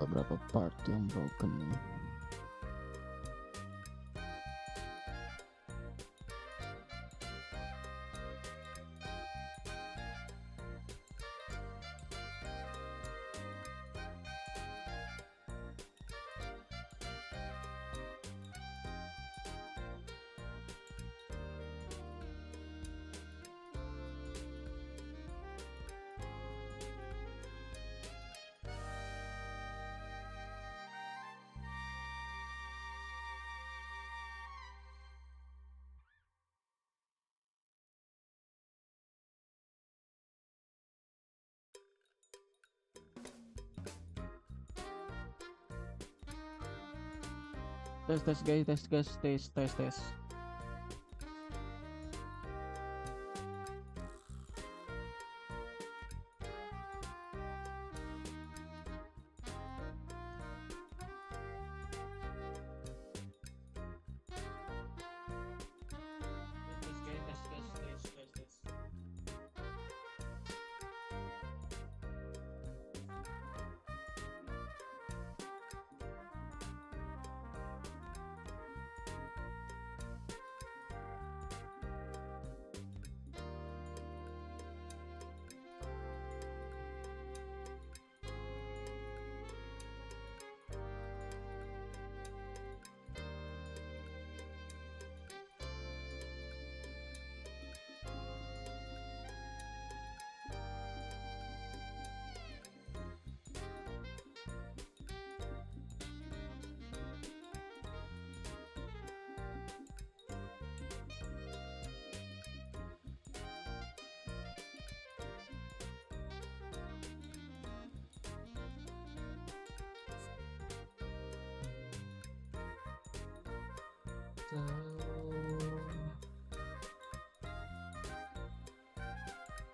beberapa part yang broken nih. Tes guys, tes.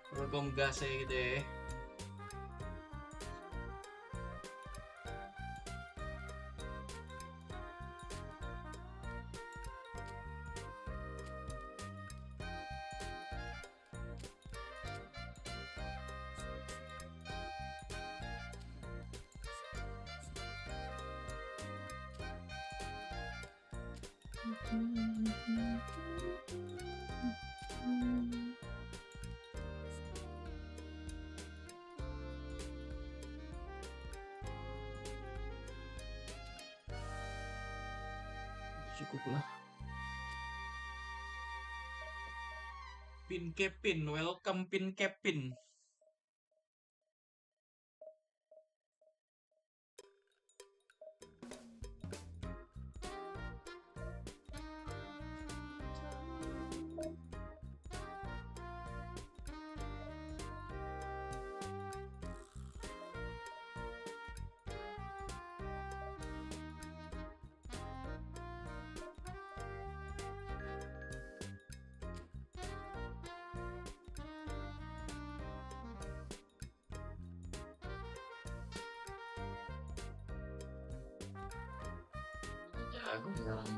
Program gas ya gitu ya. Cukuplah. Pin Kepin, welcome Pin Kepin. Jago sekarang.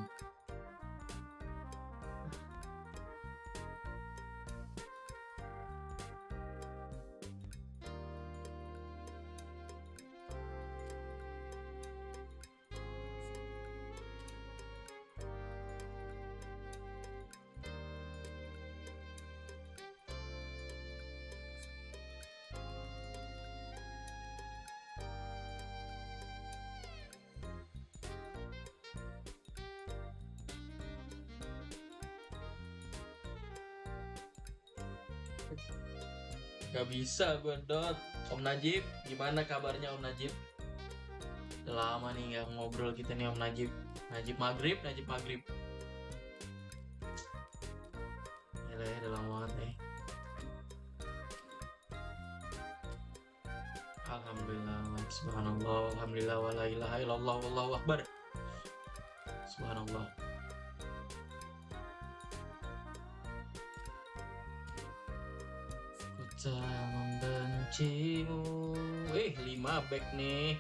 Gak bisa gue dot. Om Najib, gimana kabarnya Om Najib? Udah lama nih nggak ngobrol kita nih Om Najib. Najib Maghrib. Gila ya, udah lama banget nih. Alhamdulillah, subhanallah, alhamdulillah, wa la ilaha illallah, wallahu akbar. Subhanallah. Ku tak membencimu. 5 back nih.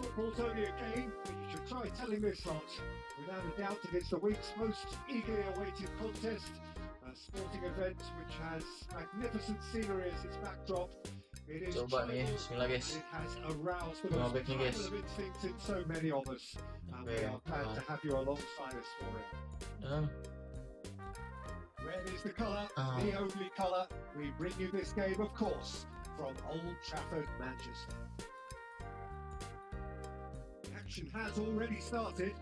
eFootball's only a game, but you should try telling this lot. Without a doubt, it is the week's most eagerly awaited contest, a sporting event which has magnificent scenery as its backdrop. It is Coba nih, tribal, bismillah guys. and it has aroused the Tengok most backnya, guys. primal of instincts in so many of us, and we are glad to have you alongside us for it. Dan Red is the colour, the only colour. We bring you this game, of course, from Old Trafford, Manchester. The action has already started.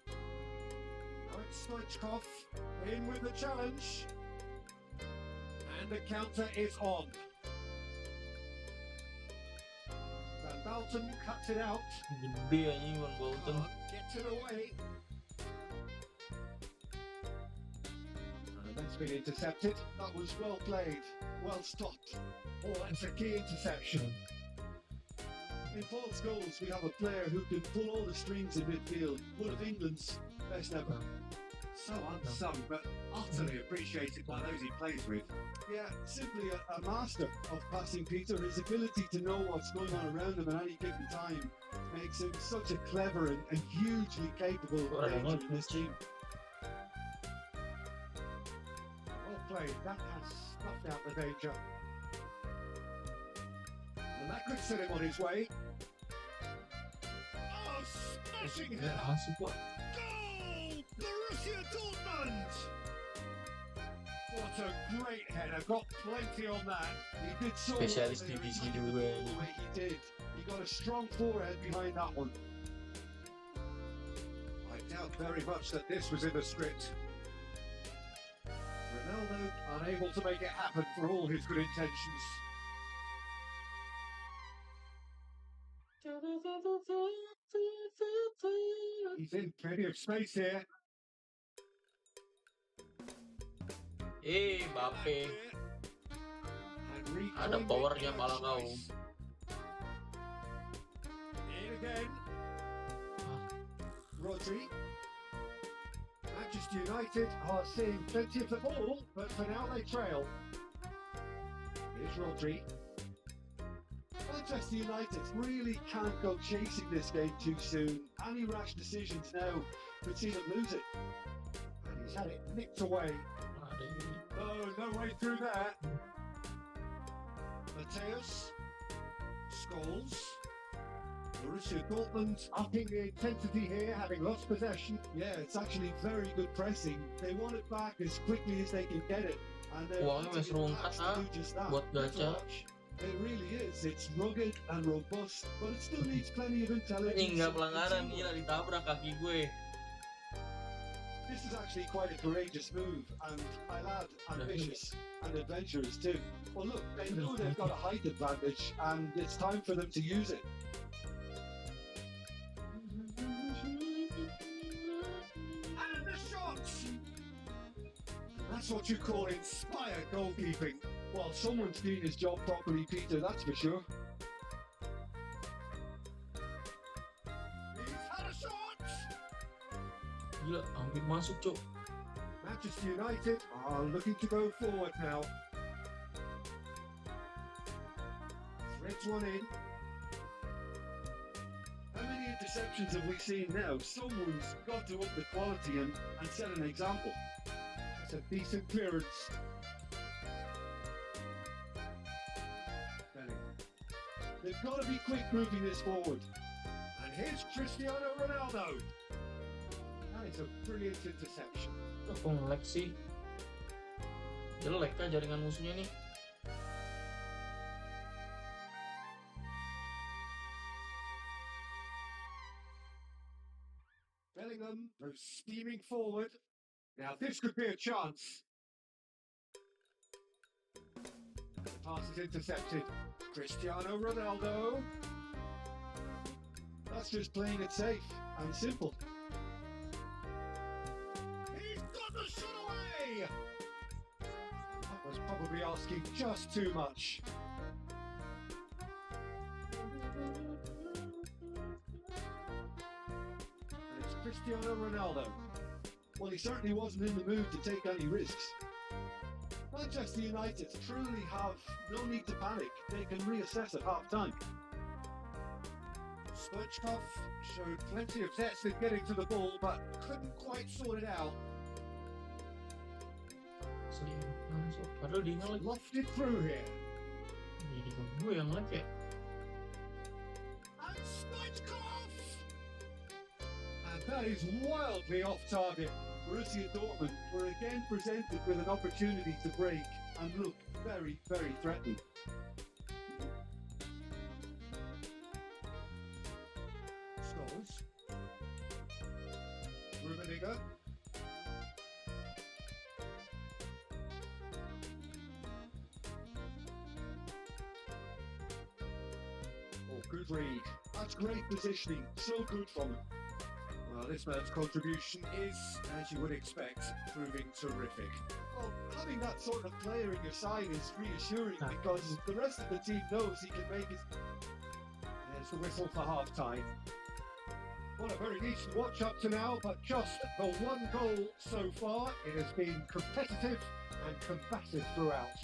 Now it's Stoichkov in with the challenge. And the counter is on. Van Balten cuts it out. gede anjing Van Bolton. Gets it away. That's been intercepted. That was well played, well stopped. Oh, that's a key interception. In Paul's goals, we have a player who can pull all the strings in midfield. One of England's best ever. So unsung, but utterly appreciated by those he plays with. Yeah, simply a master of passing, Peter. His ability to know what's going on around him at any given time makes him such a clever and hugely capable player in this team. Played. That has snuffed out the danger. And that could set him on his way. Oh, smashing Ya, header! masuk kok. Goal! Borussia Dortmund! What a great header. Got plenty on that. He did so well Spesialis there, divisi he dua the ini. way he did. He got a strong forehead behind that one. I doubt very much that this was in the script. Ronaldo unable to make it happen for all his good intentions. He's in plenty of space here. Bape. And Ada reclaiming powernya that pala kau. choice. In again. Rodri. Manchester United are seeing plenty of the ball, but for now they trail. Here's Rodri. Manchester United really can't go chasing this game too soon. Any rash decisions now could see them lose it. And he's had it nicked away. Ada ini. Oh, no way through there. Mateus. Scholes. Borussia Dortmund upping the intensity here, having lost possession. Yeah, it's actually very good pressing. They want it back as quickly as they can get it. And they're Uangnya putting masih it rungkat, back to do just that. buat gacha. It really is. It's rugged and robust, but it still needs plenty of intelligence. Enggak pelanggaran, and gila ditabrak kaki gue. This is actually quite a courageous move, and I'll add, ambitious and adventurous too. Well, look, they know they've got a height advantage, and it's time for them to use it. And the shots! That's what you call inspired goalkeeping. Well, someone's doing his job properly, Peter, that's for sure. He's had a shot! Gila, hampir masuk, Cok. Manchester United are looking to go forward now. Threads one in. How many interceptions have we seen now? Someone's got to up the quality and set an example. That's a decent clearance. They've got to be quick moving this forward. And here's Cristiano Ronaldo. That is a brilliant interception. Kok nge-lag sih? Jelek kah jaringan musuhnya nih? Bellingham goes steaming forward. Now this could be a chance. The pass is intercepted. Cristiano Ronaldo. That's just playing it safe and simple. He's got the shot away! That was probably asking just too much. And it's Cristiano Ronaldo. Well, he certainly wasn't in the mood to take any risks. Manchester United truly have no need to panic. They can reassess at half-time. Stoichkov showed plenty of zest in getting to the ball, but couldn't quite sort it out. Padahal dia lagi. Lofted through here. Jadi ke gue yang lagi. And Stoichkov! And that is wildly off target. Borussia Dortmund were again presented with an opportunity to break and look very, very threatening. Scholes. Rummenigge. Oh, good read. That's great positioning. So good from him. Well, this man's contribution is, as you would expect, proving terrific. Well, having that sort of player in your side is reassuring because the rest of the team knows he can make his... There's the whistle for half-time. What a very decent watch up to now, but just the one goal so far. It has been competitive and combative throughout.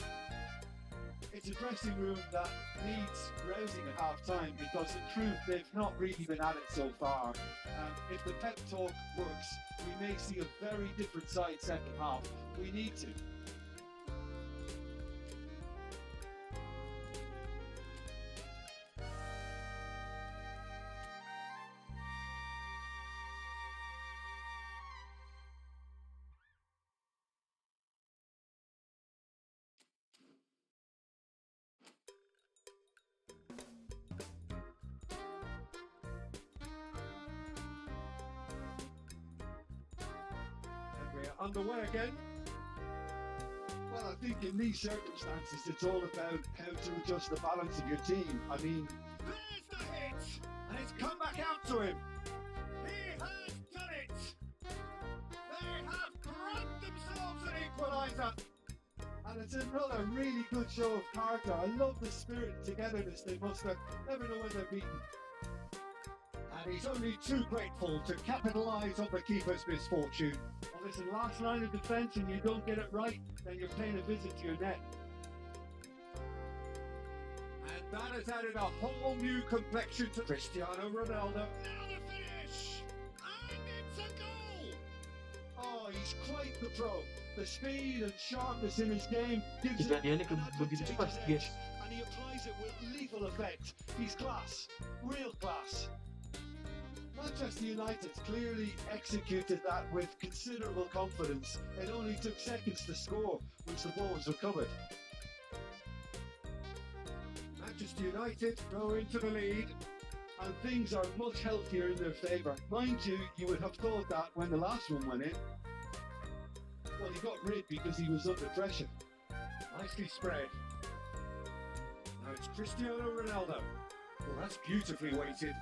It's a dressing room that needs rousing at half-time because in truth they've not really been at it so far. If the pep talk works, we may see a very different side second half. We need to. Underway again. Well, I think in these circumstances it's all about how to adjust the balance of your team. I mean, there's the hit, and it's come back out to him. He has done it. They have grabbed themselves an equaliser, and it's another really good show of character. I love the spirit and togetherness they must have. Never know when they're beaten. And he's only too grateful to capitalise on the keeper's misfortune. Well, listen, last line of defence and you don't get it right, then you're paying a visit to your net. And that has added a whole new complexion to Cristiano Ronaldo. Now the finish! And it's a goal! Oh, he's quite the pro. The speed and sharpness in his game gives him an advantageous edge, and he applies it with lethal effect. He's class, real class. Manchester United clearly executed that with considerable confidence. It only took seconds to score once the ball was recovered. Manchester United go into the lead and things are much healthier in their favour. Mind you, you would have thought that when the last one went in. Well, he got rid because he was under pressure. Nicely spread. Now it's Cristiano Ronaldo. Well, that's beautifully weighted.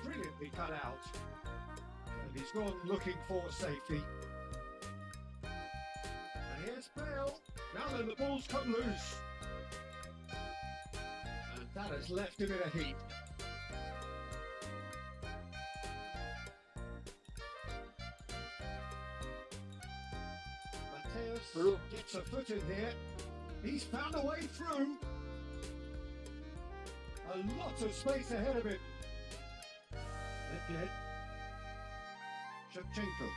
Brilliantly cut out, and he's gone looking for safety. And here's Bale. Now then, the ball's come loose, and that has left him in a heap. Mateus gets a foot in here. He's found a way through. A lot of space ahead of him. Dead. Shevchenko.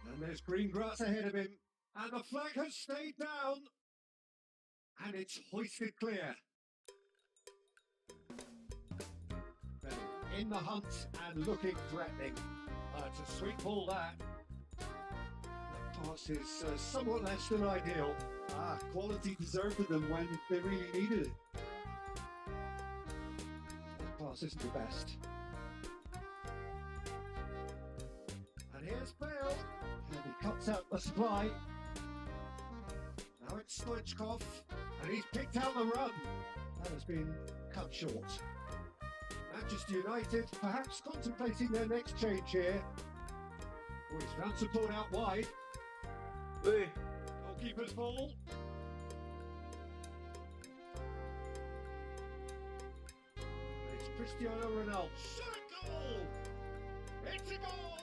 And there's green grass ahead of him. And the flag has stayed down. And it's hoisted clear. In the hunt and looking threatening. It's a sweet ball that. That pass is somewhat less than ideal. Quality deserted them when they really needed it. Isn't the best. And here's Bale, and he cuts out the supply. Now it's Stoichkov, and he's picked out the run. That has been cut short. Manchester United perhaps contemplating their next change here. Oh, he's found support out wide. Hey. Goalkeeper's ball. Cristiano Ronaldo. Shot a goal! It's a goal!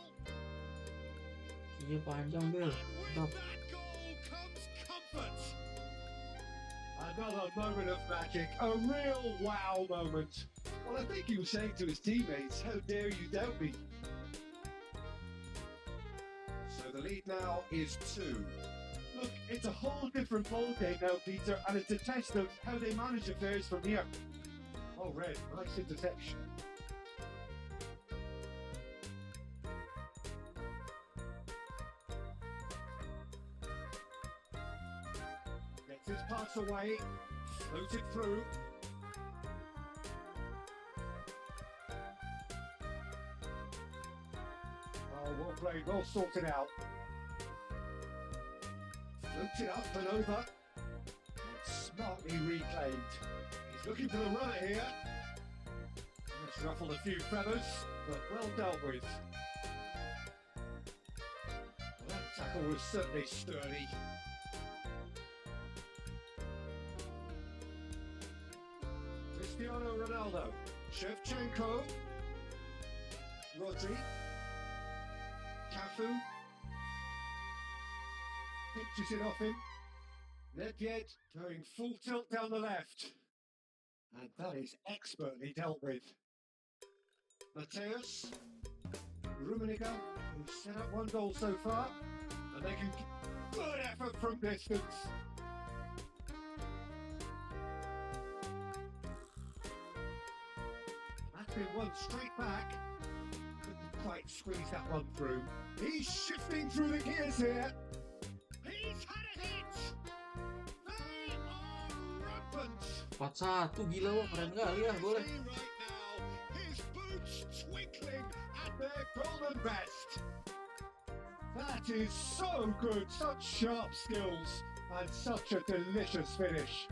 Iya panjang Bil. And with Mantap. that goal comes comfort. Another moment of magic, a real wow moment. Well, I think he was saying to his teammates, how dare you doubt me? So the lead now is 2. Look, it's a whole different ballgame now, Peter, and it's a test of how they manage affairs from here. Oh, Red, nice interception. Gets his pass away, floats it through. Oh, well played, well sorted out. Floats it up and over. And smartly reclaimed. He's looking for the runner here. Just ruffled a few feathers, but well dealt with. Well, that tackle was certainly sturdy. Cristiano Ronaldo, Shevchenko, Rodri, Cafu, pitches it off him. Nedved going full tilt down the left. And that is expertly dealt with. Mateus, Rummenigge, who's set up 1 goal so far, and they can good effort from distance. That's been one straight back. Couldn't quite squeeze that one through. He's shifting through the gears here. He's had a hit. They are rampant. 4-1 gila wah, keren kali ya, boleh. Right now, his boots twinkling at their golden best. That is so good, such sharp skills, and such a delicious finish.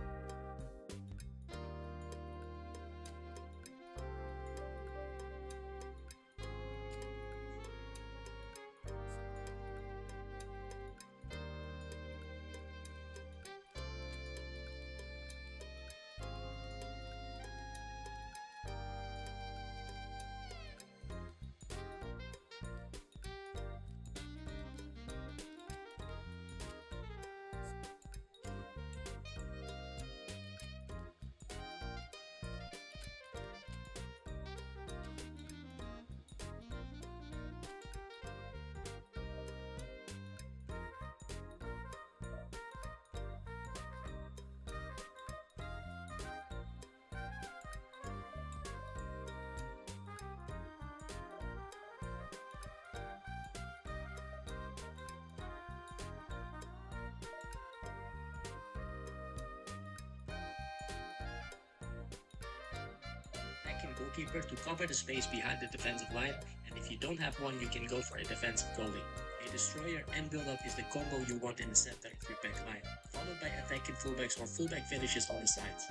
Attacking goalkeeper to cover the space behind the defensive line, and if you don't have one, you can go for a defensive goalie. A destroyer and build-up is the combo you want in the center of your back line, followed by attacking fullbacks or fullback finishes on the sides.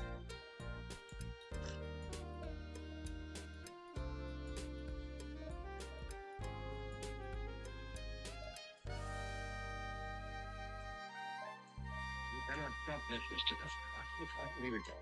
You cannot stop this, Mr. Duff. Leave it go.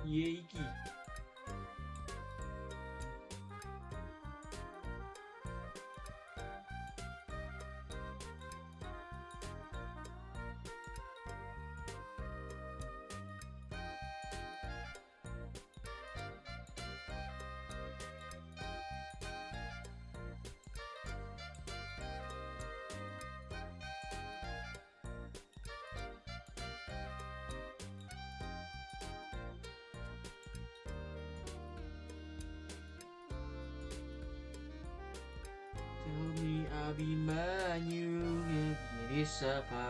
Iya iki. Tell me Abimanyu ini siapa?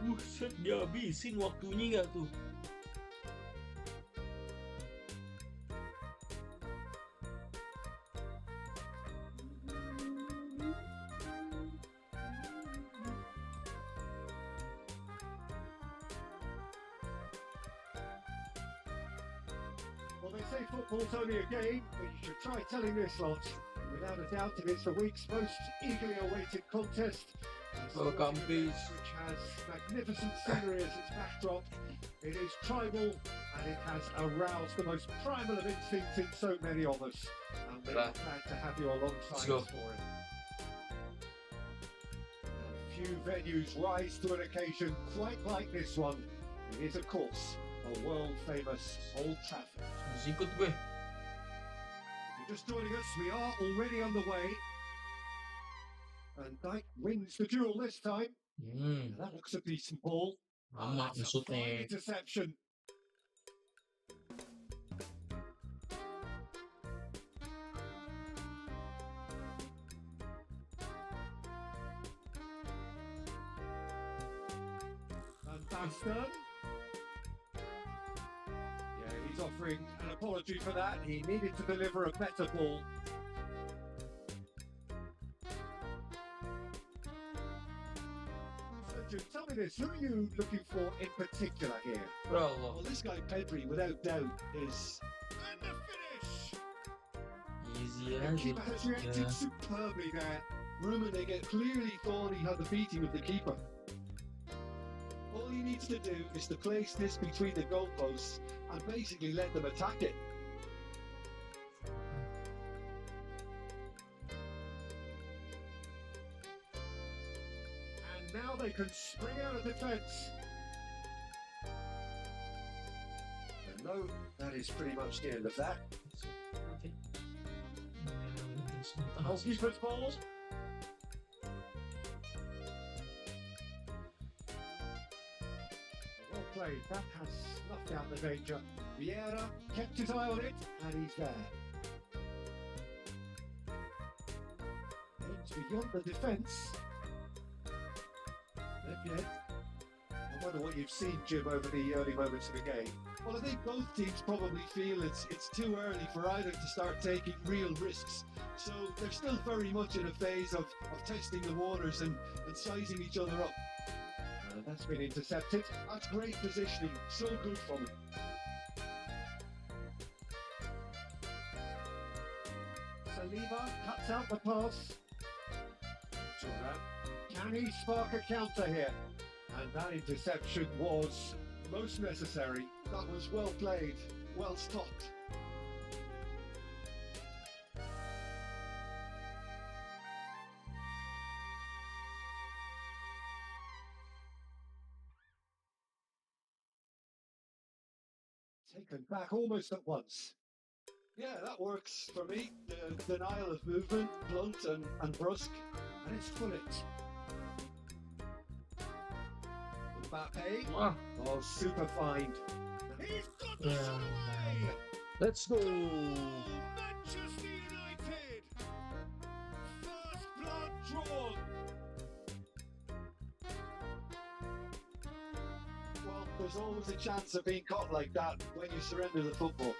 Buset, dihabisin waktunya nggak tuh? Well, they say football's only a game, but you should try telling this lot. Without a doubt, it is the week's most eagerly awaited contest. Welcome, peace. Which has magnificent scenery as its backdrop. It is tribal and it has aroused the most primal of instincts in so many of us. And we're Right. glad to have you alongside go. us for it. And few venues rise to an occasion quite like this one. It is, of course, a world-famous Old Trafford. Masih ikut gue. If you're just joining us, we are already on the way. And Dyke wins the duel this time. That looks a decent ball. Lama That's a fine maksudnya. interception. And that's done. Yeah, he's offering an apology for that. He needed to deliver a better ball. So, tell me this, who are you looking for in particular here? Bro, Well, this guy Pedri, without doubt, is. And the finish! easy The aja. keeper has reacted Ya. superbly there. Rummenigge clearly thought he had the beating of the keeper. All he needs to do is to place this between the goalposts and basically let them attack it. And now they can spring out of defence. And no, that is pretty much the end of that. Oke. The goalkeeper's ball. Well played, that has snuffed out the danger. Vieira kept his eye on it, and he's there. Aims beyond the defence. Yet, I wonder what you've seen, Jim, over the early moments of the game. Well, I think both teams probably feel it's too early for either to start taking real risks. So they're still very much in a phase of testing the waters and sizing each other up. And that's been intercepted. That's great positioning, so good from him. So Saliba cuts out the pass. Thuram. Can he spark a counter here? And that interception was most necessary. That was well played, well stopped. Taken back almost at once. Yeah, that works for me. The denial of movement, blunt and brusque. And it's Fullet. Mbappe. Wah, Oh, super find. He's got the shot away! Let's go. Manchester United! First blood drawn! Well, there's always a chance of being caught like that when you surrender the football.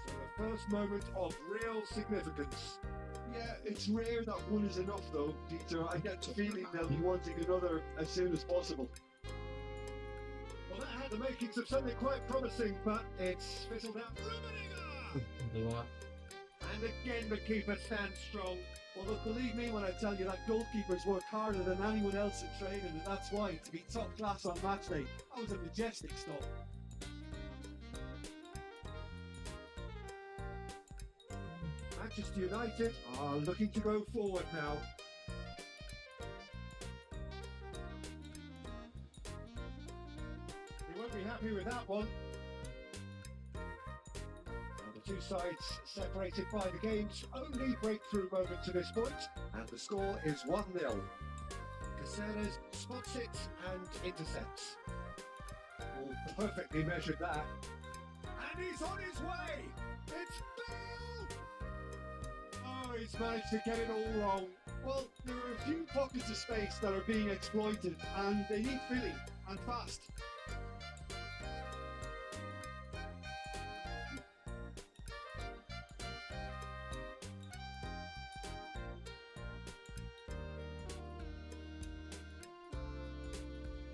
So the first moment of real significance. Yeah, it's rare that one is enough though, Peter. I get the feeling they'll be wanting another as soon as possible. Well, that had the makings of something quite promising, but it's fizzled out. dua. And again, the keeper stands strong. Well, look, believe me when I tell you that goalkeepers work harder than anyone else in training, and that's why, to be top class on match day, that was a majestic stop. Manchester United are looking to go forward now. They won't be happy with that one. Now the two sides separated by the game's only breakthrough moment to this point, and the score is 1-0. Caceres spots it and intercepts. Oh, perfectly measured that. And he's on his way! It's Bill! Oh, he's managed to get it all wrong. Well, there are a few pockets of space that are being exploited, and they need filling, and fast.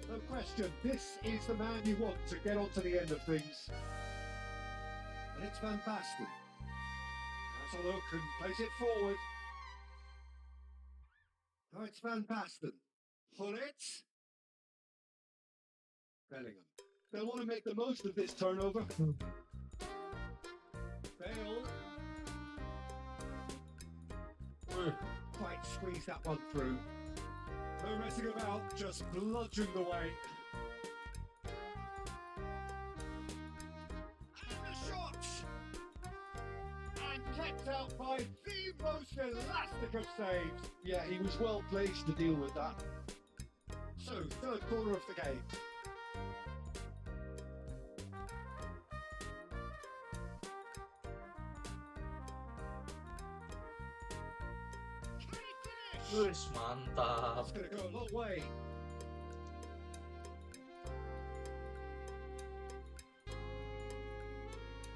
No question, this is the man you want to get onto the end of things. And it's Van Basten. Has a look and plays it forward. Now it's Van Basten. Hullet. Bellingham. They'll want to make the most of this turnover. Bale. Quite squeeze that one through. No messing about, just bludgeoned away. And the shot! And kept out by the most elastic of saves. Yeah, he was well placed to deal with that. So, third quarter of the game. Can he finish? Wis, mantap. That's going to go a long way.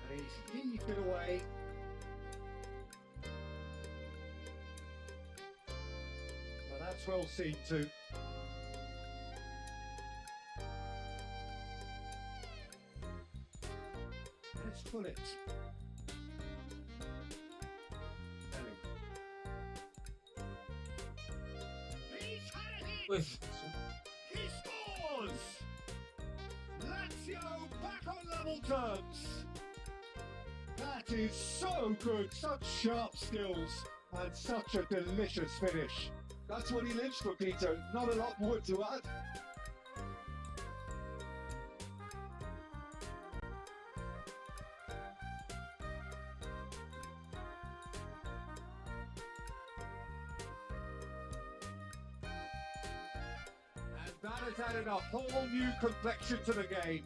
And he's heaved it away. Well, that's well seen too. Let's pull it. He's had a hit! Wis, He scores! Lazio back on level terms. That is so good, such sharp skills, and such a delicious finish. That's what he lives for, Peter. Not a lot more to add. And that has added a whole new complexion to the game.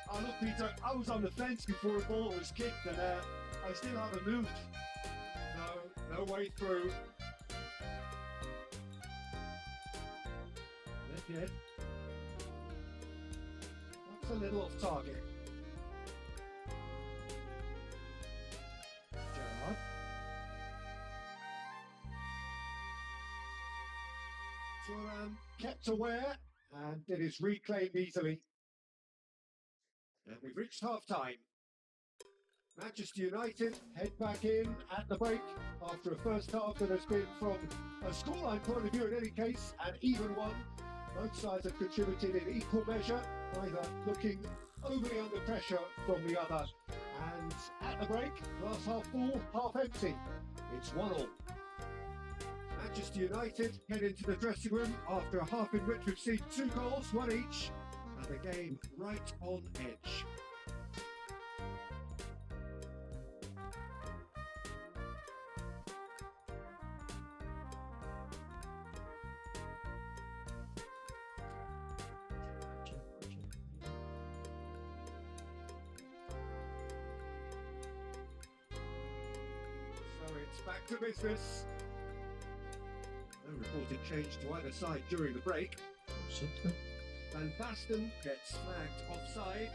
Oh, look, Peter, I was on the fence before the ball was kicked, and I still haven't moved. No way through. Lift it. That's a little off target. Gerrard. Thuram kept aware, and it is reclaimed easily. And we've reached half-time. Manchester United head back in at the break after a first half that has been, from a scoreline point of view in any case, an even one. Both sides have contributed in equal measure, neither looking overly under pressure from the other. And at the break, glass half full, half empty. It's 1-1. Manchester United head into the dressing room after a half in which we've seen 2 goals, 1 each, and the game right on edge. So it's back to business. No reported change to either side during the break. Van Basten gets flagged offside.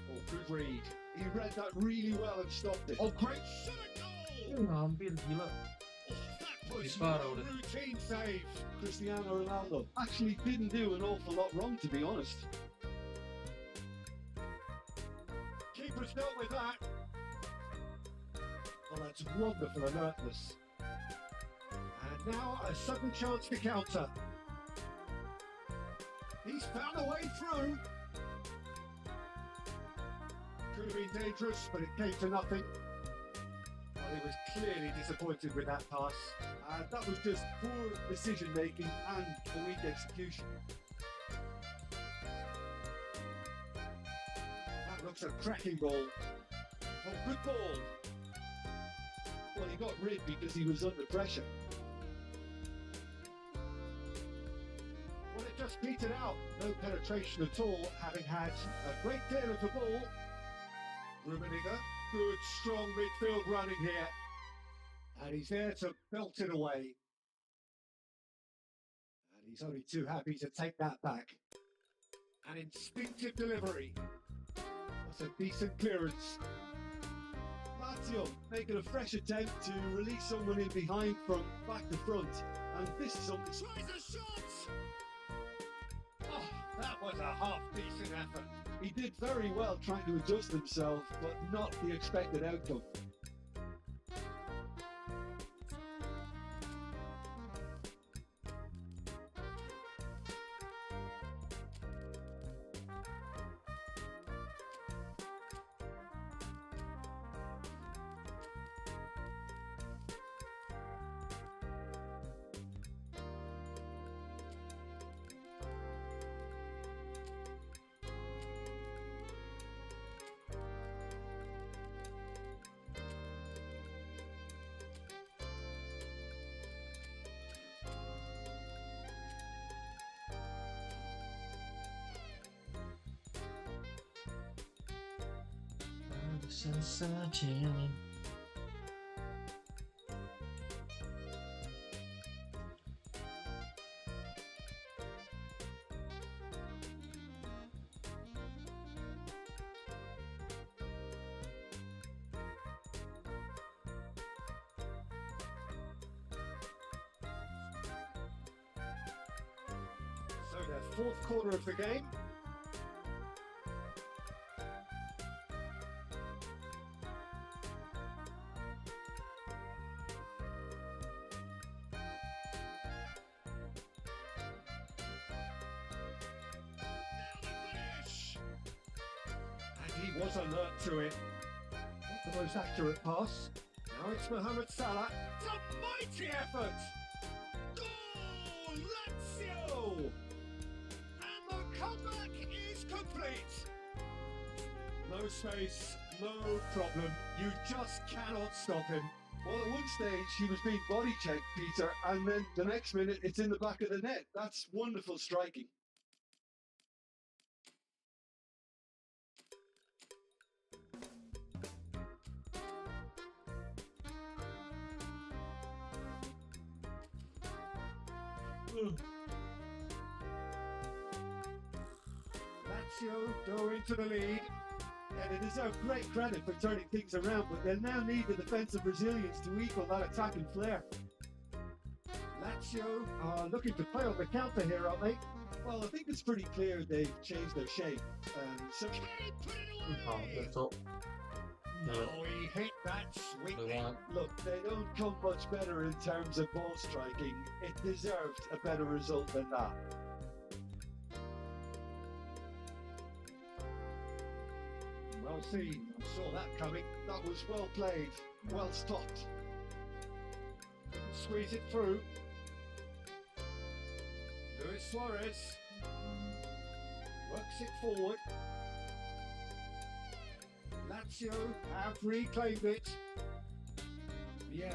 Oh, good read. He read that really well and stopped it. Oh, great shot at goal! Hampir gila. Oh, that was Parah a udah. routine save. Cristiano Ronaldo actually didn't do an awful lot wrong, to be honest. Keeper's dealt with that. Oh, that's wonderful alertness. And now a sudden chance to counter. He's found a way through. Could have been dangerous, but it came to nothing. Well, he was clearly disappointed with that pass. That was just poor decision making and a weak execution. That looks a cracking ball. Oh, good ball. Well, he got rid because he was under pressure. Well, it just petered out. No penetration at all, having had a great deal of the ball. Rummenigge, good, strong midfield running here. And he's there to belt it away. And he's only too happy to take that back. An instinctive delivery. That's a decent clearance. Lazio making a fresh attempt to release someone in behind from back to front. And this is something. Tries a shot! Oh, that was a half-decent effort. He did very well trying to adjust himself, but not the expected outcome. Saja. So their fourth quarter of the game. He was alert to it. Not the most accurate pass. Now it's Mohamed Salah. It's a mighty effort! Goal! Lazio! And the comeback is complete! No space, no problem. You just cannot stop him. Well, at one stage he was being body checked, Peter, and then the next minute it's in the back of the net. That's wonderful striking. Lazio go into the lead, and it deserves great credit for turning things around, but they'll now need the defensive resilience to equal that attacking flair. Lazio are looking to play on the counter here, aren't they? Well, I think it's pretty clear they've changed their shape. So can he put it Oh, away? betul. No, he hit that sweetly. Banget. Look, they don't come much better in terms of ball striking. It deserved a better result than that. Well seen. I saw that coming. That was well played. Well stopped. Squeeze it through. Luis Suarez works it forward. Lazio have reclaimed it. Yeah.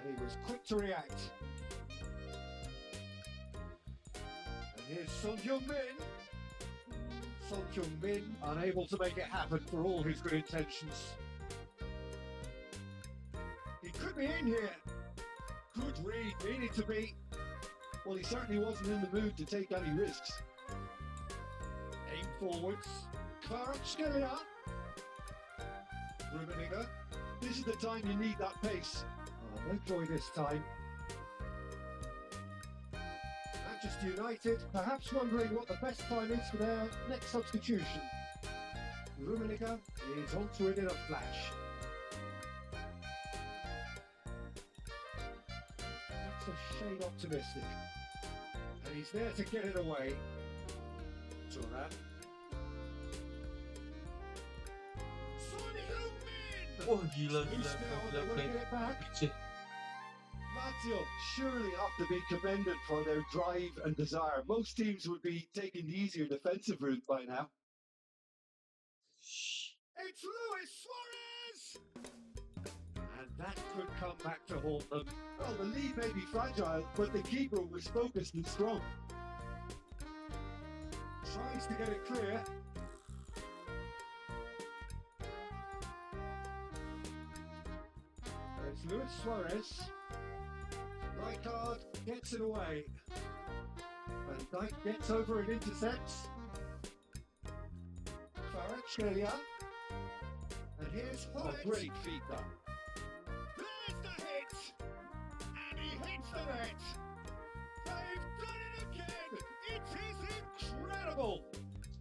And he was quick to react. And here's Son Heung-min. Son Heung-min unable to make it happen for all his good intentions. He could be in here. Good read, needed to be. Well, he certainly wasn't in the mood to take any risks. Aim forwards. Kvaratskhelia. Rummenigge. This is the time you need that pace. Oh, no joy this time. Manchester United perhaps wondering what the best time is for their next substitution. Rummenigge is onto it in a flash. That's a shade optimistic. And he's there to get it away. Turan. Son Heung-min! Wah, gila, He's gila, still gila, they're play. winning it back. Shit. Lazio surely have to be commended for their drive and desire. Most teams would be taking the easier defensive route by now. It's Luis Suarez! And that could come back to haunt them. Well, the lead may be fragile, but the keeper was focused and strong. Tries to get it clear. There's Luis Suarez. Rijkaard gets it away. Van Dijk gets over and intercepts. Kvaratskhelia. And here's Hobbit. Oh, great feet though. There's the hit! And he hits the net! They've done it again! It is incredible!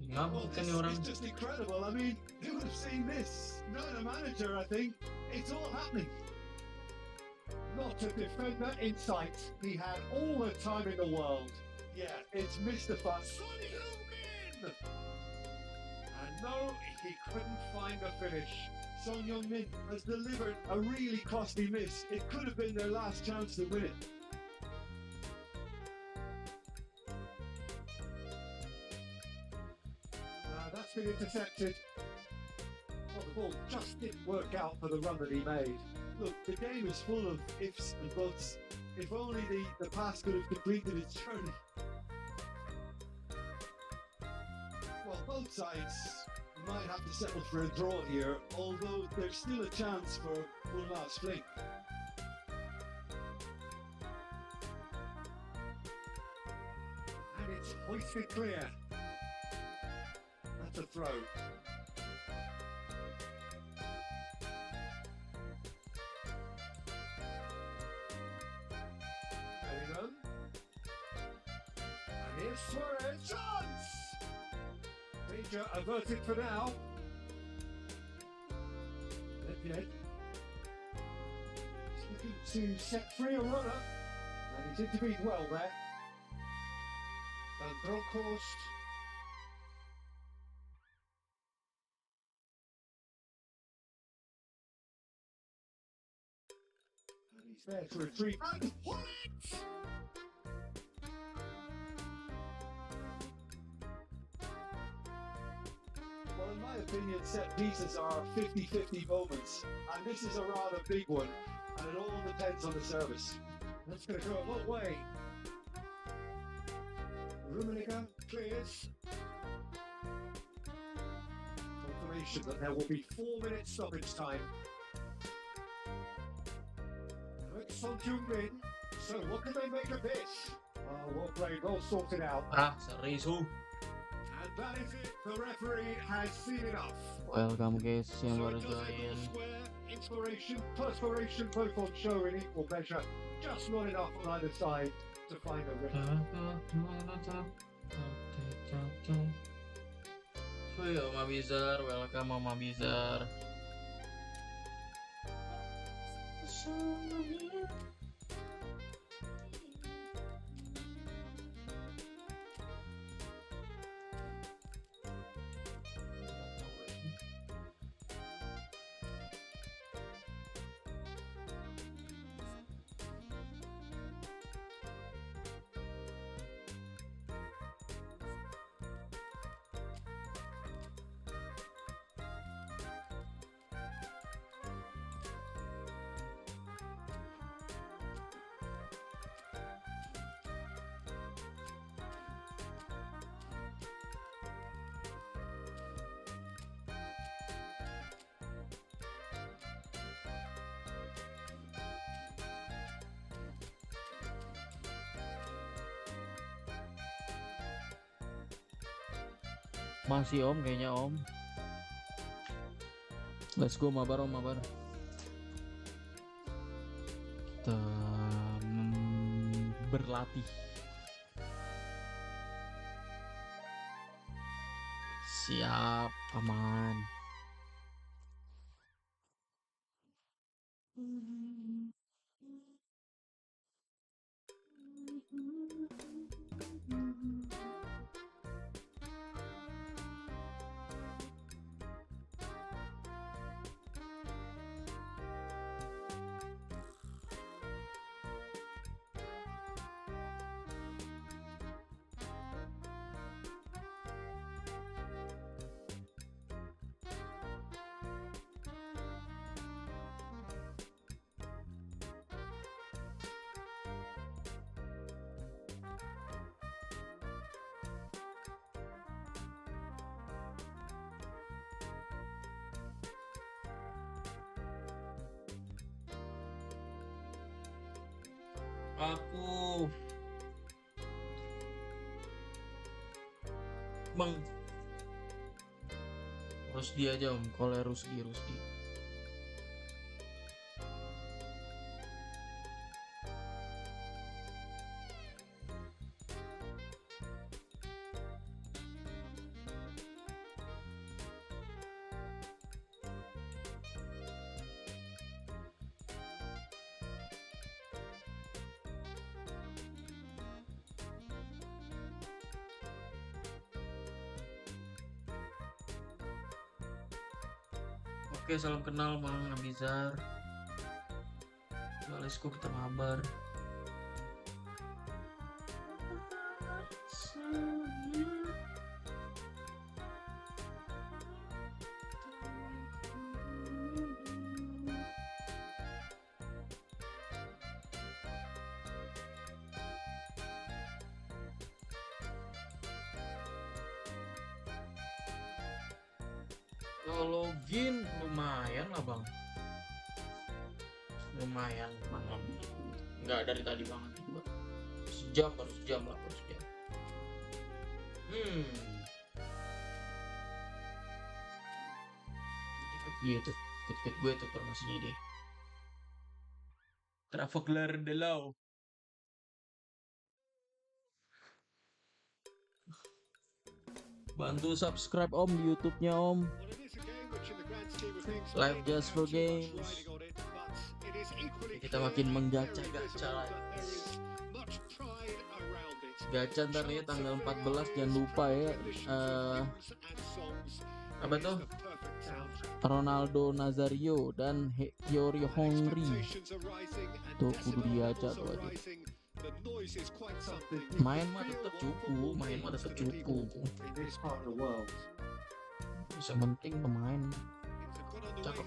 Ngambek kan nih orang. It's just incredible. I mean, who would have seen this? Not a manager, I think. It's all happening. Not a defender in sight. He had all the time in the world. Yeah, it's Mr. Fun. Son Heung-min! And no, he couldn't find a finish. Son Heung-min has delivered a really costly miss. It could have been their last chance to win it. That's been intercepted. Well, the ball just didn't work out for the run that he made. Look, the game is full of ifs and buts. If only the pass could have completed its journey. Well, both sides might have to settle for a draw here, although there's still a chance for one last fling. And it's hoisted clear. That's a throw. Bellingham. And here's Suarez. Chance! Danger averted for now. Yet. He's looking to set free a runner. And he's intervened well there. Van Bronckhorst. And he's there to retrieve. And Hullet! Well, in my opinion, set pieces are 50-50 moments, and this is a rather big one, and it all depends on the service. That's going to go a long way. Rummenigge clears. Confirmation that there will be 4 minutes stoppage time. Son Heung-min. So what can they make of this? Well played, well sorted out. Ah, Serisu. And that is it. The referee has seen enough. Welcome guys yang So baru it does join. equal square, inspiration, perspiration, both on show in equal measure. just not enough on either side to find a rhythm. Wih, Oma Bizar, welcome Oma Bizar. Masih Om kayaknya Om. Let's go mabar Om, mabar. Kita berlatih. Siap, aman. Aku Bang Rusdi aja Om, kalau Rusdi. Oke, salam kenal Bang Abizar. Let's go, kita mabar. Login lumayan lah Bang, lumayan malam, nggak dari tadi banget juga, baru sejam lah. Ikut gue tuh promosinya deh, Traveler Delau. Bantu subscribe Om di YouTube-nya Om. Live just for games. Kita makin menggacha-gacha lagi. Gacha ntar ya tanggal 14, jangan lupa ya. Apa tuh? Ronaldo Nazario dan Yori Henry. Tuh kudu digacha tuh aja. Main mah tetap cukup. Yang penting pemain cakep.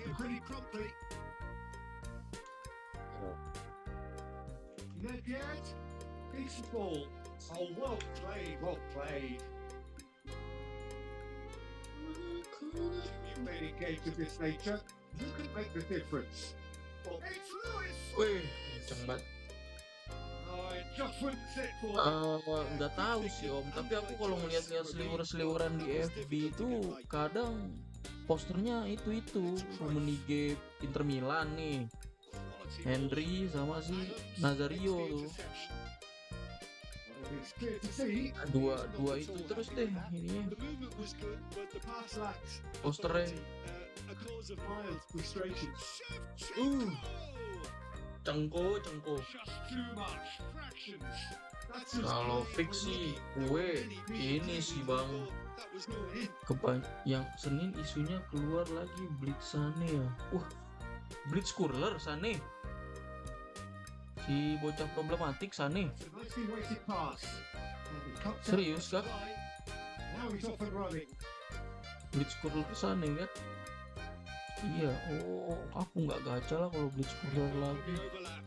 Peaceful. Oh, well played. You played in games of this nature, you can make the difference. Well, it's Lewis. Wih, kenceng banget. Nggak tahu sih Om, tapi aku kalau ngeliat-liat seliwer-seliweran di FB itu kadang posternya itu Rummenigge Inter Milan nih. Henry sama si Nazario tuh. It's clear to see. Dua itu terus deh ininya. The movement was good, but the pass lacked Posternya. a cause of mild frustration. Cengko. Just too much. Fractions. That's just Kalau plain fix sih unlucky. gue Many ini people sih bang, that was going in. yang Senin isunya keluar lagi Blitz Sane ya. Blitz Kurler Sane, si bocah problematik Sane. It's a nicely weighted pass. And he cuts out Serius the kah? fly. Now he's off and running. Blitz Kurler Sane kan? Iya. Oh, aku nggak gacha lah kalau Blitz Kurler lagi. Overlap.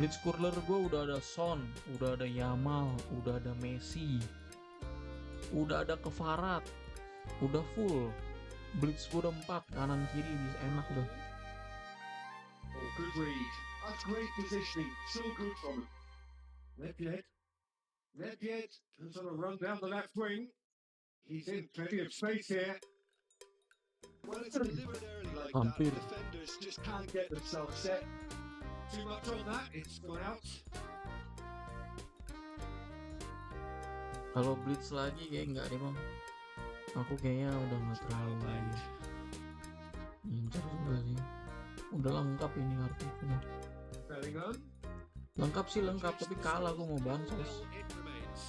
Blitz Kurler gue udah ada Son, udah ada Yamal, udah ada Messi, udah ada Kevarat, udah full. Blitz gue udah 4, kanan kiri bisa enak udah. Oh, good read. That's great positioning. So good from him. Nedved is on a run down the left wing. He's in plenty of space here. When it's delivered early like that, Hampir. defenders just Can't get themselves set. Too much on that. It's gone out. Kalau Blitz lagi kayak enggak deh bang. Aku kayaknya udah nggak terlalu incer juga sih. Udah lengkap ini kartunya. Bellingham. Lengkap sih lengkap, tapi kalah gue mau bansos. it remains.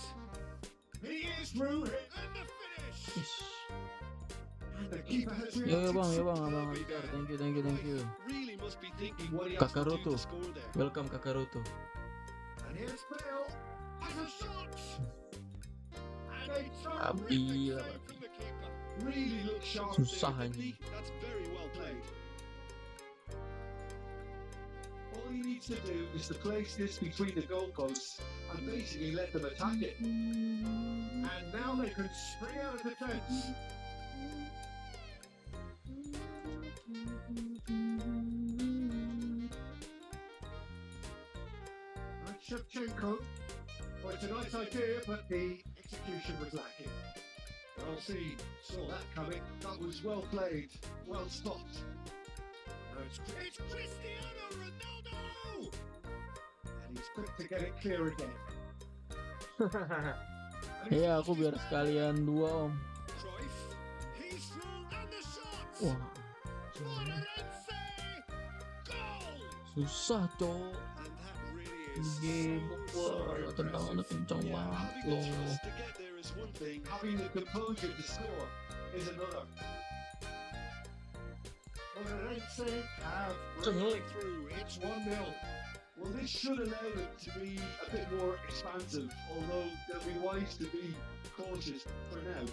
He is through it. And the finish. Ish. And the keeper has Ya reacted. bang, abang Richard, thank you. Really must be thinking What he has to do Kakaroto, to score there. welcome Kakaroto. And here's Bale. Has a shot. And a Abi terrific lah. save from the keeper. Really looks sharp Susah there, ini. didn't he? That's very well played. All he needs to do is to place this between the goalposts and basically let them attack it. And now they can spring out of defence. And Shevchenko. Well, it's a nice idea, but the execution was lacking. Well seen. Saw that coming. That was well played. Well stopped. Now it's Cristiano Ronaldo. and he's quick to get it clear again. Iya, aku biar sekalian 2 om. Cruyff. He's through and the shot. Wah, Morense. Goal. susah cowok. And that really is Game so tendangannya kencang banget Having the loh. chance to get there is one thing. Having the composure to score is another. Morense have Cengelik. through. It's 1-0. Well, this should allow them to be a bit more expansive, although they'll be wise to be cautious for now.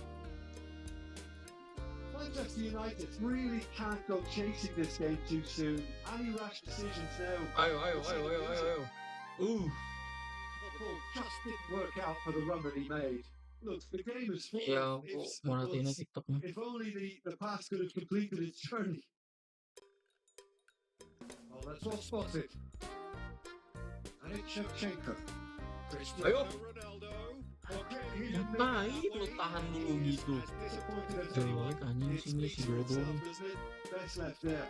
Manchester United really can't go chasing this game too soon. Any rash decisions now. Ayo. Well, just didn't work out for the run that he made. Look, the game is full. Ya, aku mau matiin TikTok nih. If only the pass could have completed its journey. Oh, that's well spotted. And it's Shevchenko. Ayo. Ronaldo. Okay, he's Ngapain lu tahan dulu gitu? disappointed as Jelek anyone. anjing It sini speaks si for Bobo. itself, doesn't it? Best left there.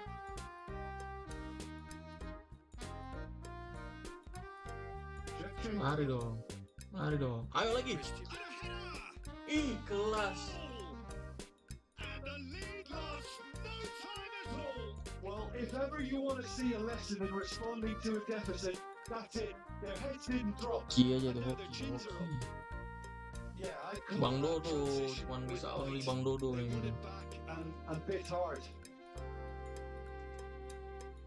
Shevchenko. Mari dong. Ayo lagi. And a header. Ih, kelas. And the lead lost no time at all. Well, if ever you want to see a lesson in responding to a deficit, that's it. Their heads didn't drop. Hoki aja tuh, Now hoki. their chins are up. Yeah, I Bang call that Dodo, transition cuman with bisa might. only Bang Dodo They yang won ini. it back. And bit hard.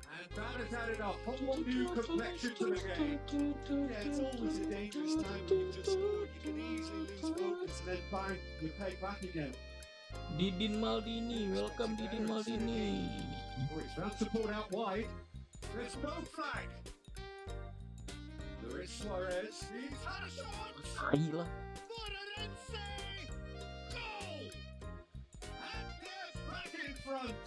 And that has added a whole new complexion to the game. Yeah, it's always a dangerous time when you've just scored. You can easily lose focus and then bang, you pay back again. Didin Maldini, welcome Didin Maldini. Oh, he's found support out wide. There's no flag. There is Suarez. He's had a shot. Tai lah. Morense. Goal. And there's back in front.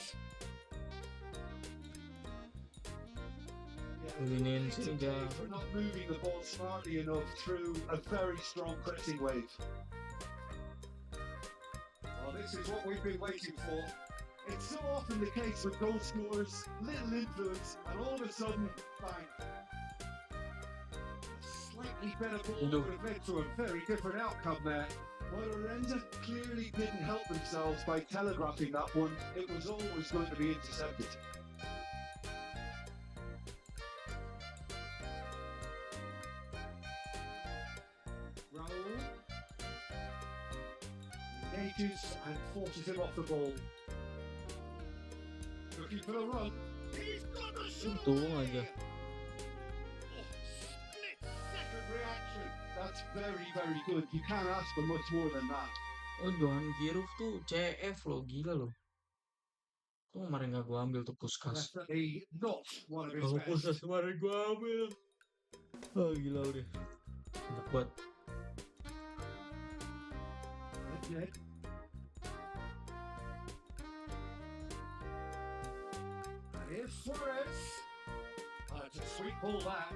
Udinese Yeah, aja. for not moving the ball smartly enough through a very strong pressing wave. Well, this is what we've been waiting for. It's so often the case with goal scorers, little influence, and all of a sudden, bang. A slightly better ball Look. would have led to a very different outcome there. While Lorenzo clearly didn't help themselves by telegraphing that one, it was always going to be intercepted. Raul engages and forces him off the ball. Looking for the run. He's got the shot! Untung aja. Oh, split second reaction. That's very, very good. You can't ask for much more than that. Oh, Johan Giroud tuh CF loh, gila loh. Tuh kemarin gak gua ambil tuh Puskas. Definitely not one of his Kalau best. Puskas kemarin gua ambil. Oh, gila udah. Enak banget. Okay. And here's Suarez. It's a sweet ball back.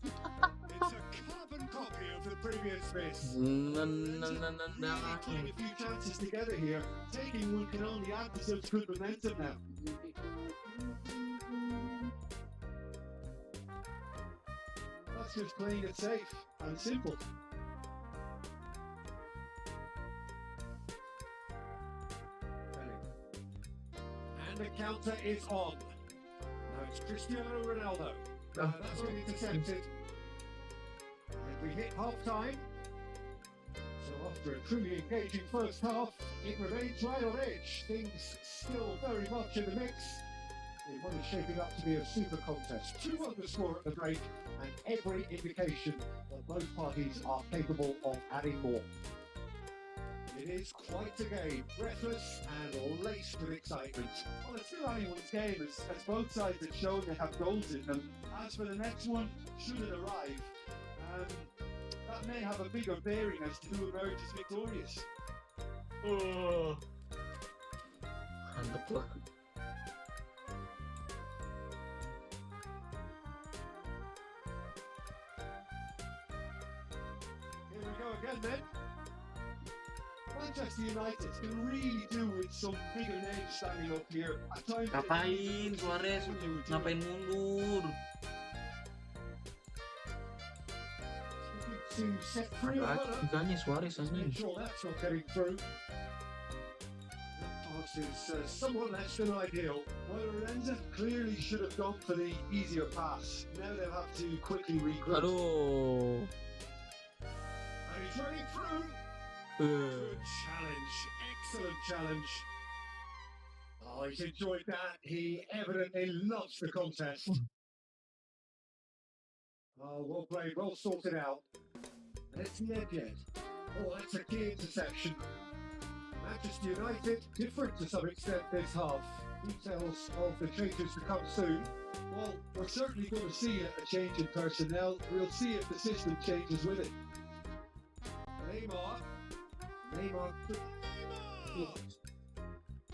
It's a carbon copy of the previous miss. Really playing a few chances together here. Taking one can only add to such good momentum now. That's just playing it safe and simple. And the counter is on. Now it's Cristiano Ronaldo. That's been intercepted. And we hit half time. So after a truly engaging first half, it remains right on edge. Things still very much in the mix. What is shaping up to be a super contest. 2-1 the score at the break, and every indication that both parties are capable of adding more. It is quite a game, breathless and laced with excitement. Well, it's still anyone's game, as both sides have shown they have goals in them. As for the next one, should it arrive, that may have a bigger bearing as to who emerges victorious. Oh. Mantep lah. Here we go again then. Manchester United can really do with some bigger names standing up here. At times, Ngapain Suarez? Ngapain mundur? to set free Ada a tiganya Suarez anjing. sure that's not getting through. That pass is somewhat less than ideal. While Lorenzo clearly should have gone for the easier pass. Now they'll have to quickly regroup. Aduh. And he's running through. Good challenge. Excellent challenge. Oh, he's enjoyed that. He evidently loves the contest. Oh, well played, well sorted out. It's the end yet. Oh, that's a key interception. Manchester United, different to some extent this half. Details of the changes to come soon. Well, we're certainly going to see a change in personnel. We'll see if the system changes with it. Neymar.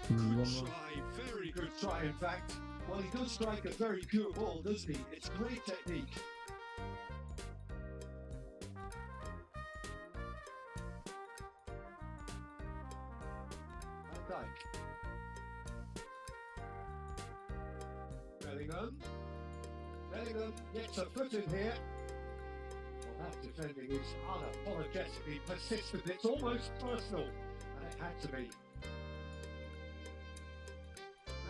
Good try, very good try in fact. Well, he does strike a very pure ball, doesn't he? It's great technique. Van Dijk. Bellingham gets a foot in here. Well, that defending is unapologetically persistent. It's almost personal, and it had to be.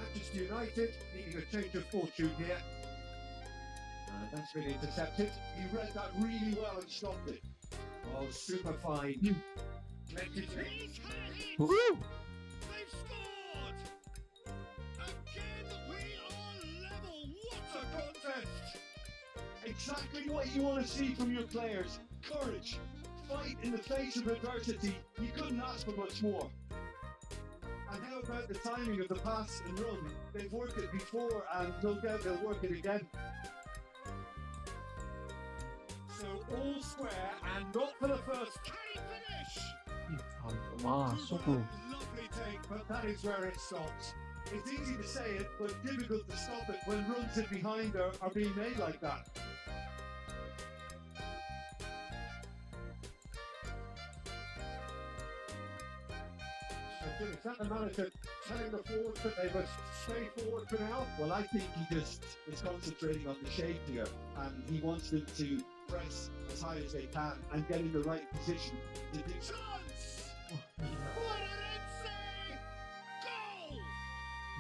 Manchester United needing a change of fortune here. And that's been intercepted. He read that really well and stopped it. Oh, super fine. Plenty to... He's had it! Woo! They've scored! Again, we are level. What a contest! Exactly what you want to see from your players. Courage, fight in the face of adversity. You couldn't ask for much more. And how about the timing of the pass and run? They've worked it before and no doubt they'll work it again. So all square and not for the first. Can he finish? Masuk loh. Lovely take, but that is where it stops. It's easy to say it, but difficult to stop it when runs in behind are being made like that. Jim, is that the manager telling the forwards that they must stay forward for now? Well, I think he just is concentrating on the shape here, and he wants them to press as high as they can and get in the right position to do so. Chance! Wah, gila. What an insane goal!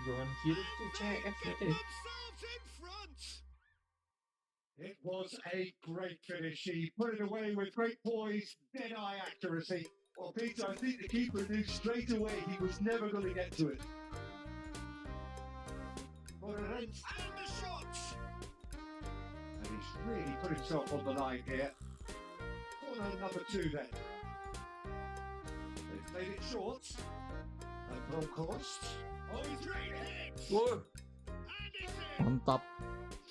Johan Kirif tuh CF Get gitu ya. themselves in front! It was a great finish. He put it away with great poise, dead-eye accuracy. Well, Peter, I think the keeper knew straight away he was never going to get to it. What an end. And the shot! And he's really put himself on the line here. Corner number 2 then. They've played it short. And Bronkhorst. Oh, great hit! Wah, And it's in! Mantap,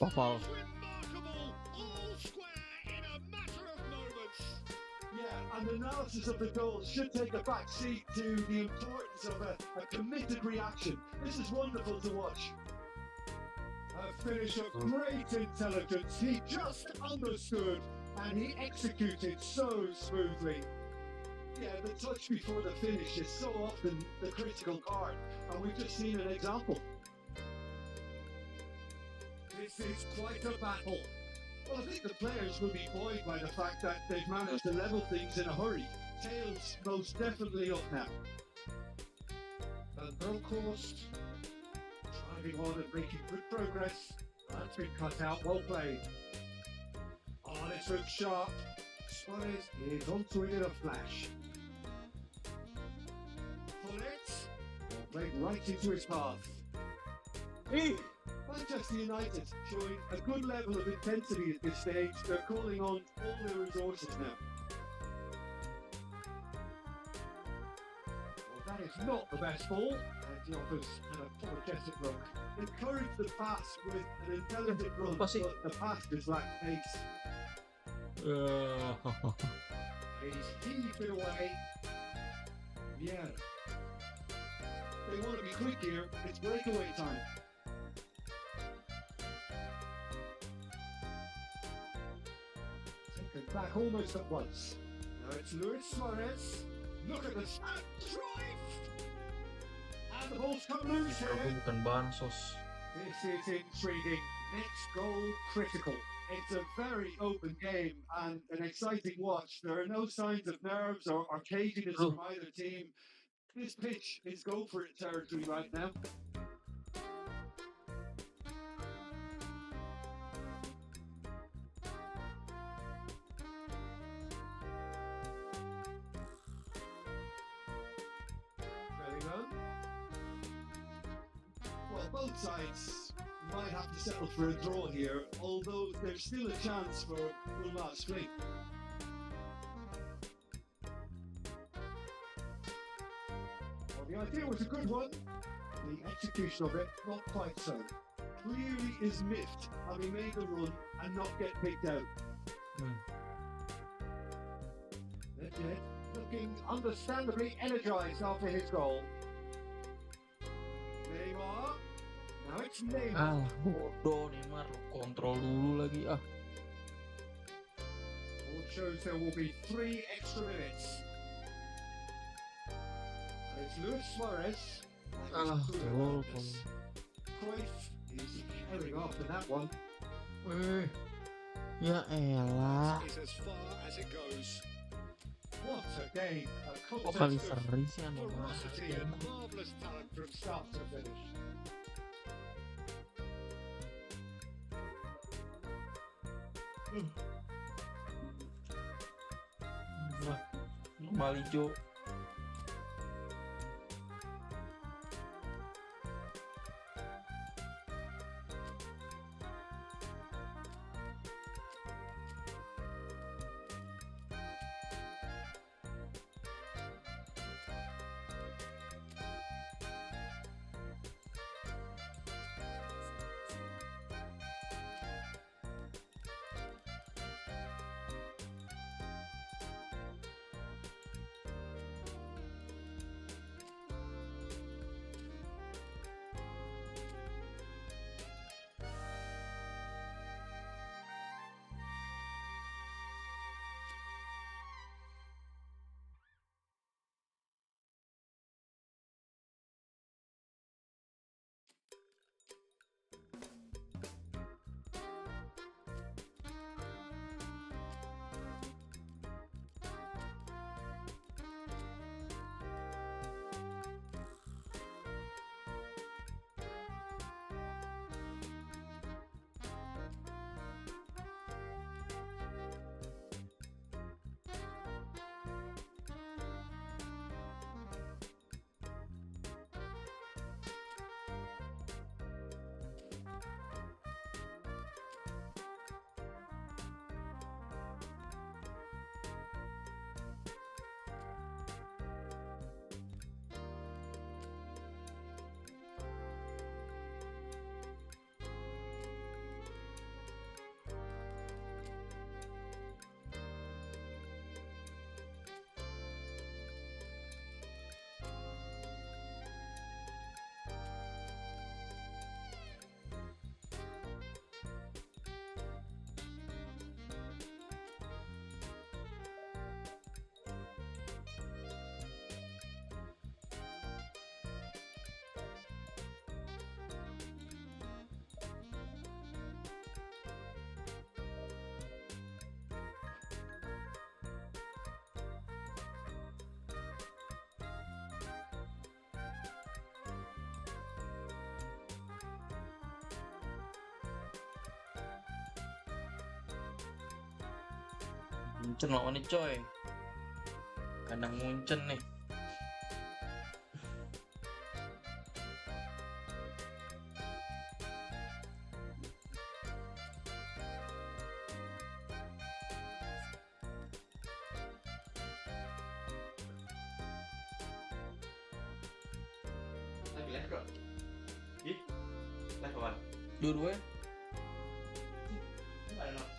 bakal. Remarkable! All square in a matter of moments! Yeah, and the analysis of the goals should take a back seat to the importance of a committed reaction. This is wonderful to watch. A finish of great intelligence. He just understood and he executed so smoothly. Yeah, the touch before the finish is so often the critical part, and we've just seen an example. This is quite a battle. Well, I think the players will be buoyed by the fact that they've managed to level things in a hurry. Tails most definitely up now. And Bronkhorst driving on and making good progress. That's been cut out, well played. Oh, this looks sharp. Suarez is onto it in a flash. Bullet played right into his path. Manchester United showing a good level of intensity at this stage. They're calling on all their resources now. Well, that is not the best ball. And he offers an apologetic look. Encourage the pass with an intelligent run, Apa sih? but the pass just lacked pace. He's heaved it away. Yeah. They want to be quick here. It's breakaway time. Taken back almost at once. Now it's Luis Suarez. Look at this. And Cruyff! And the ball's come loose aku here. bukan bansos. This is intriguing. Next goal critical. It's a very open game and an exciting watch. There are no signs of nerves or caginess from either team. This pitch is go for it territory right now. Bellingham. Well, both sides might have to settle for a draw here, although there's still a chance for Ulmar's fling. Well, the idea was a good one. The execution of it, not quite so. Clearly is miffed, having made the run and not get picked out. Legend looking understandably energised after his goal. Neymar. Now it's Neymar. Ah, bodoh Neymar, kontrol dulu lagi ah. All shows there will be 3 extra minutes. And it's Luis Suarez. Alah, gol. Cruyff is carrying after that one. Ya elah. Is as far as it goes. What a game! A Kok kali contest of seri sih anu ferocity and marvellous talent from start to finish. Normal hijau. Munchen lawan nih coy. Kandang Munchen nih. Live bro. Ih, live kawan. Dua-duanya Nggak ada nama.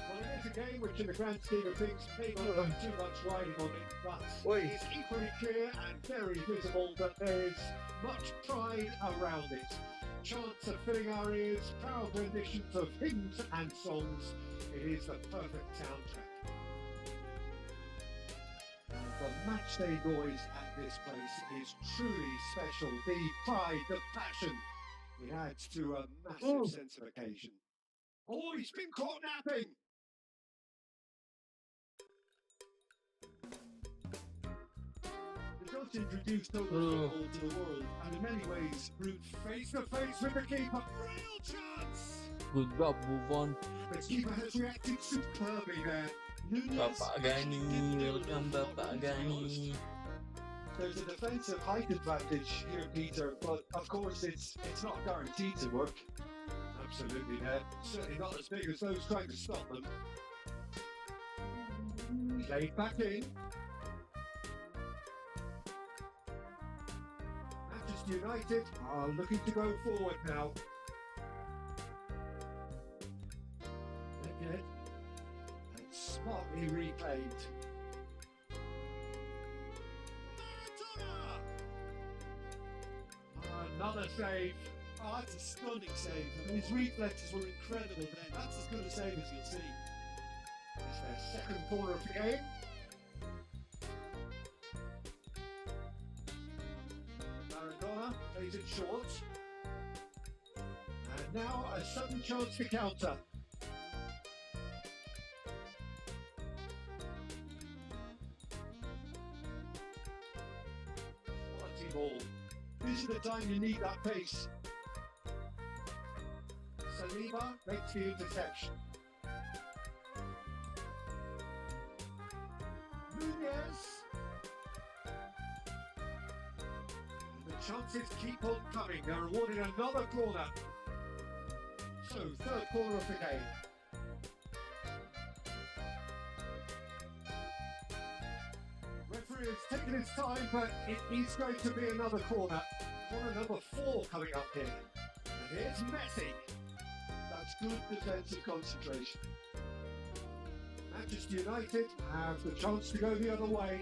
Well, it is a game which, in the grand scheme of things, may not have too much riding on it, but it is equally clear and very visible that there is much pride around it. Chants of filling our ears, proud renditions of hymns and songs. It is the perfect soundtrack. And the matchday noise at this place is truly special. The pride, the passion, it adds to a massive sense of occasion. Oh, he's been caught napping! The Dutch introduced total football to the world, and in many ways, Root face to face with the keeper. Real chance! Good job, move on. The keeper has reacted superbly there. Nunez Bapak Gani, welcome Bapak Gani. There's a defensive height advantage here, Peter, but of course it's not guaranteed to work. Absolutely not. Certainly not as big as those trying to stop them. Played back in. Manchester United are looking to go forward now. Again. And smartly replayed. Another save. Oh, that's a stunning save. I mean, his reflexes were incredible then. That's as good a save as you'll see. It's their second corner of the game. Maradona plays it short. And now a sudden chance to counter. Quality ball. This is the time you need that pace. Saliba makes the interception. Nunez. The chances keep on coming. They're awarded another corner. So, third corner of the game. Referee has taken his time, but it is going to be another corner. Corner number 4 coming up here. And here's Messi. That's good defensive concentration. Manchester United have the chance to go the other way.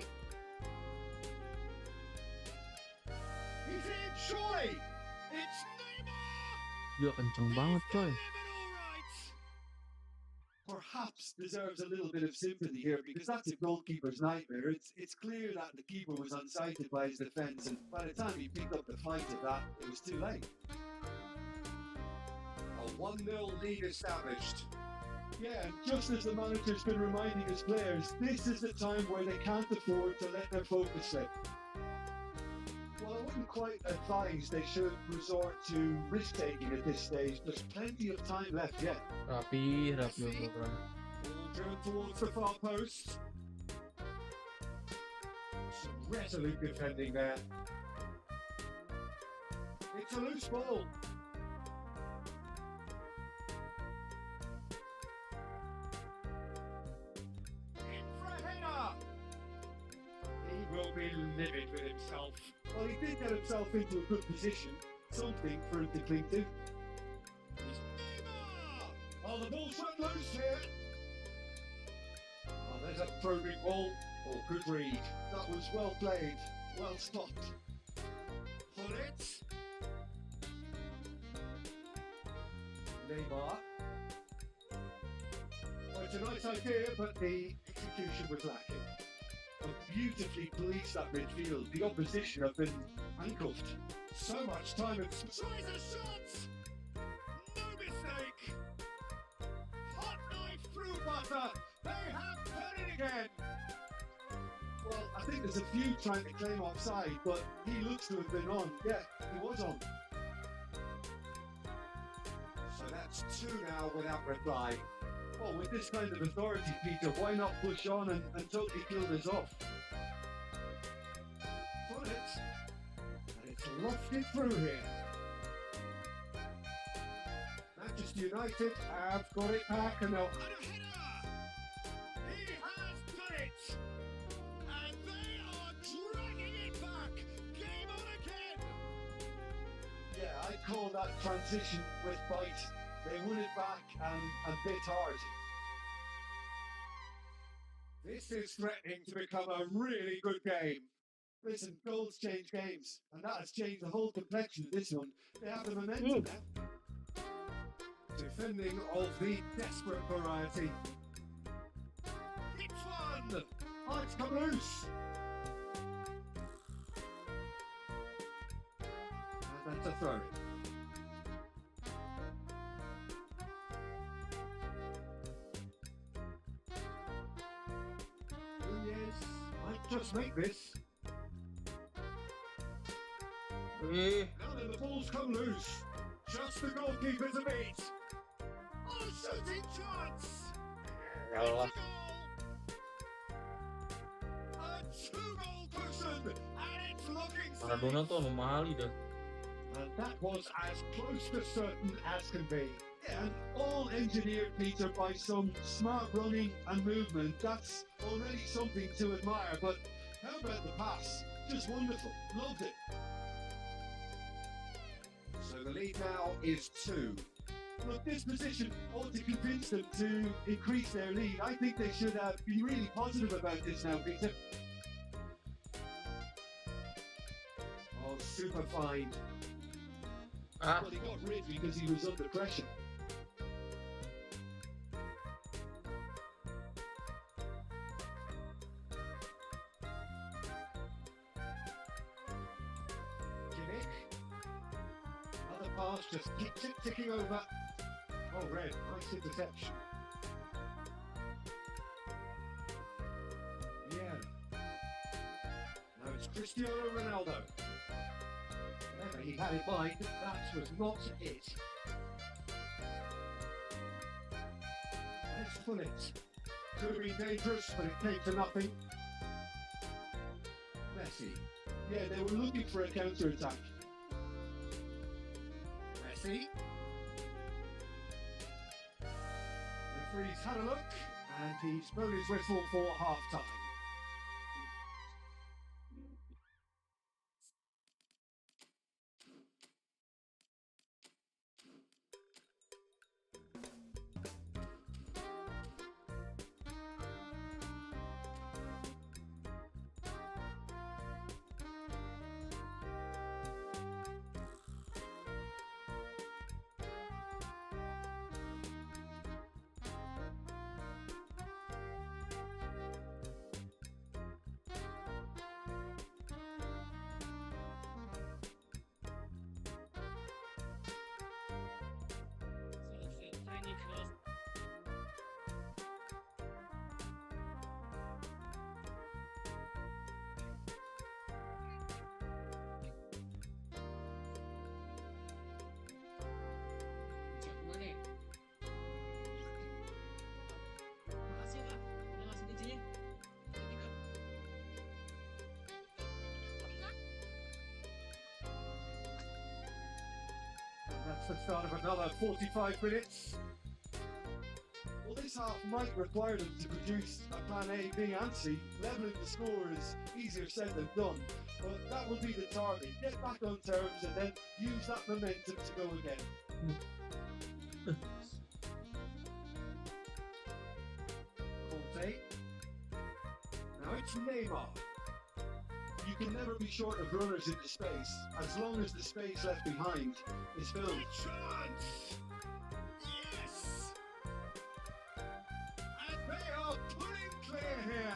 He's in, surely! It's Neymar! Gila kenceng banget coy. Perhaps deserves a little bit of sympathy here because that's a goalkeeper's nightmare. It's clear that the keeper was unsighted by his defence, and by the time he picked up the fight of that, it was too late. A 1-0 lead established. Yeah, and just as the manager's been reminding his players, this is the time where they can't afford to let their focus slip. Well, I wouldn't quite advise they should resort to risk-taking at this stage. There's plenty of time left yet. Rapi program. Ball turned towards the far post. Some resolute defending there. It's a loose ball. In for a header. He will be livid with himself. Well, he did get himself into a good position. Something for him to cling to. It's Neymar! Oh, the ball's run loose here. Oh, there's a probing ball. Oh, good read. That was well played. Well stopped. Pull it. Neymar. Well, it's a nice idea, but the execution was lacking. Beautifully policed that midfield. The opposition have been handcuffed. So much time and tries a shot! No mistake! Hot knife through butter! They have done it again! Well, I think there's a few trying to claim offside, but he looks to have been on. Yeah, he was on. So that's 2 now without reply. Well, with this kind of authority, Peter, why not push on and totally kill this off? Put it. And it's lofted through here. Manchester United have got it back and they'll... And a header! He has done it! And they are dragging it back! Game on again! Yeah, I call that transition with bite. They won it back and bit hard. This is threatening to become a really good game. Listen, goals change games, and that has changed the whole complexion of this one. They have the momentum now. Defending of the desperate variety. It's one! Oh, it's come loose! And that's a throw. Might just make this. Now then, the ball's come loose. Just the goalkeeper's a beat. Oh, shooting chance! Ya It's a Allah. goal! A 2-goal cushion, and it's looking Maradona tuh anomali dah. And that was as close to certain as can be. Yeah, and all engineered, Peter, by some smart running and movement. That's already something to admire, but how about the pass? Just wonderful. Loved it. So the lead now is 2. Look, this position ought to convince them to increase their lead. I think they should be really positive about this now, Peter. Oh, super fine. Ah, Well, he got rid because he was under pressure. Another pass, just keep ticking over. Oh, red, nice interception. Yeah. Now it's Cristiano Ronaldo. Whatever he had in mind, that was not it. Let's pull it. Could have been dangerous, but it came to nothing. Messi. Yeah, they were looking for a counter-attack. Messi. Referee's had a look, and he's blown his whistle for half-time. That's the start of another 45 minutes. Well, this half might require them to produce a plan A, B, and C. Leveling the score is easier said than done, but that will be the target. Get back on terms and then use that momentum to go again. Conte. Now it's Neymar. You can never be short of runners into space, as long as the space left behind is filled. Chance! Yes! And they are pulling clear here.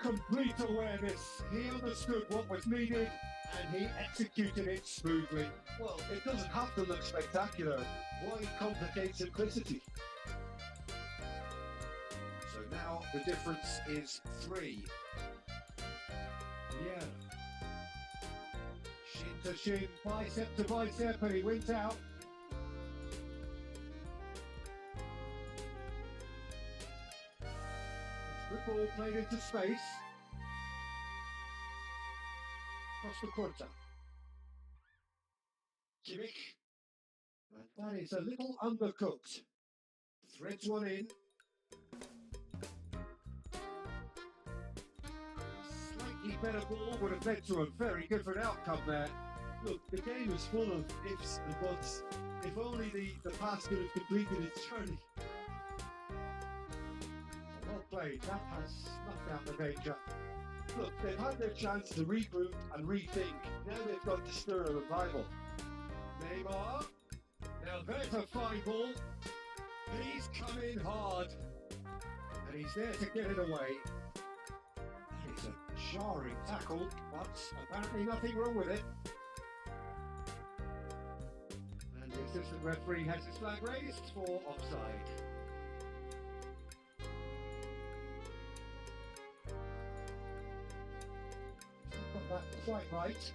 Complete awareness. He understood what was needed and he executed it smoothly. Well, it doesn't have to look spectacular. Why complicate simplicity? So now the difference is 3. Yeah. Shin to shin, bicep to bicep, and he wins out. Good ball played into space. Across the quarter. Kimmich. And that is a little undercooked. Threads one in. Slightly better ball would have led to a very different outcome there. Look, the game is full of ifs and buts. If only the pass could have completed its journey. Well played, that has snuffed out the danger. Look, they've had their chance to regroup and rethink. Now they've got to stir a revival. Neymar. Now there's a fine ball. He's coming hard. And he's there to get it away. That is a jarring tackle, but apparently nothing wrong with it. And the assistant referee has his flag raised for offside. Got that quite right.